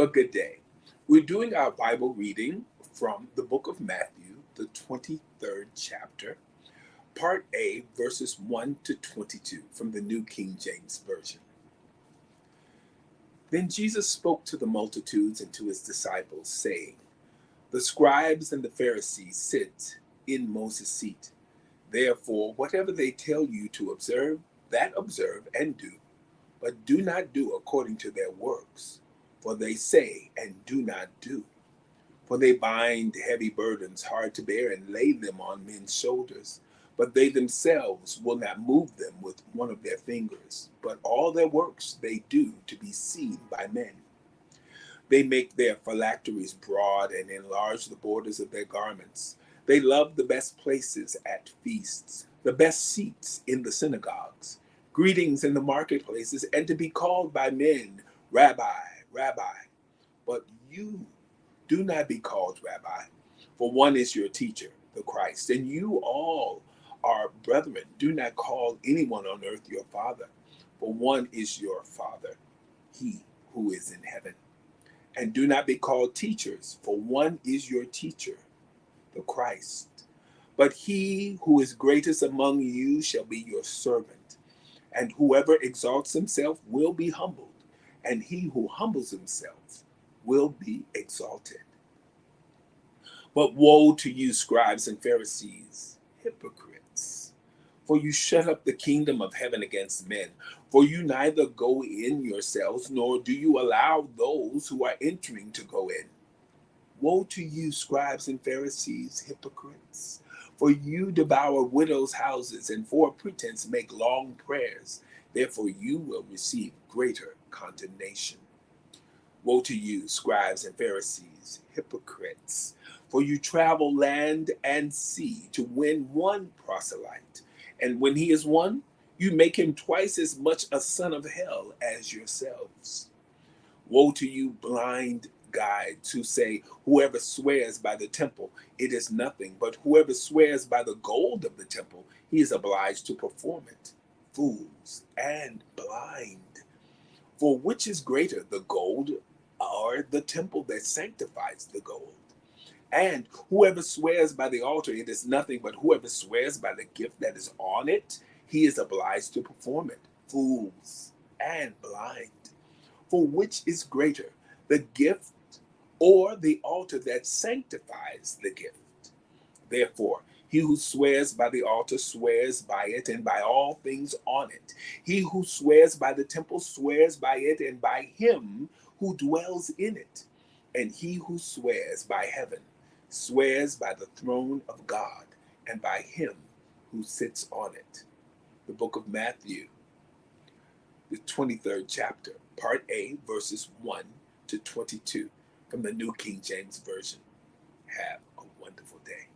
Well, good day. We're doing our Bible reading from the book of Matthew, the 23rd chapter, part A, verses 1 to 22 from the New King James Version. Then Jesus spoke to the multitudes and to his disciples, saying, The scribes and the Pharisees sit in Moses' seat. Therefore, whatever they tell you to observe, that observe and do, but do not do according to their works. For they say and do not do. For they bind heavy burdens hard to bear and lay them on men's shoulders. But they themselves will not move them with one of their fingers. But all their works they do to be seen by men. They make their phylacteries broad and enlarge the borders of their garments. They love the best places at feasts, the best seats in the synagogues, greetings in the marketplaces, and to be called by men, Rabbi, Rabbi. But you do not be called Rabbi, for one is your teacher, the Christ, and you all are brethren. Do not call anyone on earth your father, for one is your Father, he who is in heaven. And do not be called teachers, for one is your teacher, the Christ. But he who is greatest among you shall be your servant. And whoever exalts himself will be humbled, and he who humbles himself will be exalted. But woe to you, scribes and Pharisees, hypocrites! For you shut up the kingdom of heaven against men. For you neither go in yourselves, nor do you allow those who are entering to go in. Woe to you, scribes and Pharisees, hypocrites! For you devour widows' houses, and for a pretense make long prayers. Therefore you will receive greater condemnation. Woe to you, scribes and Pharisees, hypocrites! For you travel land and sea to win one proselyte. And when he is won, you make him twice as much a son of hell as yourselves. Woe to you, blind guides, who say, Whoever swears by the temple, it is nothing. But whoever swears by the gold of the temple, he is obliged to perform it. Fools and blind. For which is greater, the gold or the temple that sanctifies the gold? And whoever swears by the altar, it is nothing, but whoever swears by the gift that is on it, he is obliged to perform it. Fools and blind. For which is greater, the gift or the altar that sanctifies the gift? Therefore, he who swears by the altar swears by it and by all things on it. He who swears by the temple swears by it and by him who dwells in it. And he who swears by heaven swears by the throne of God and by him who sits on it. The book of Matthew, the 23rd chapter, part A, verses 1 to 22 from the New King James Version. Have a wonderful day.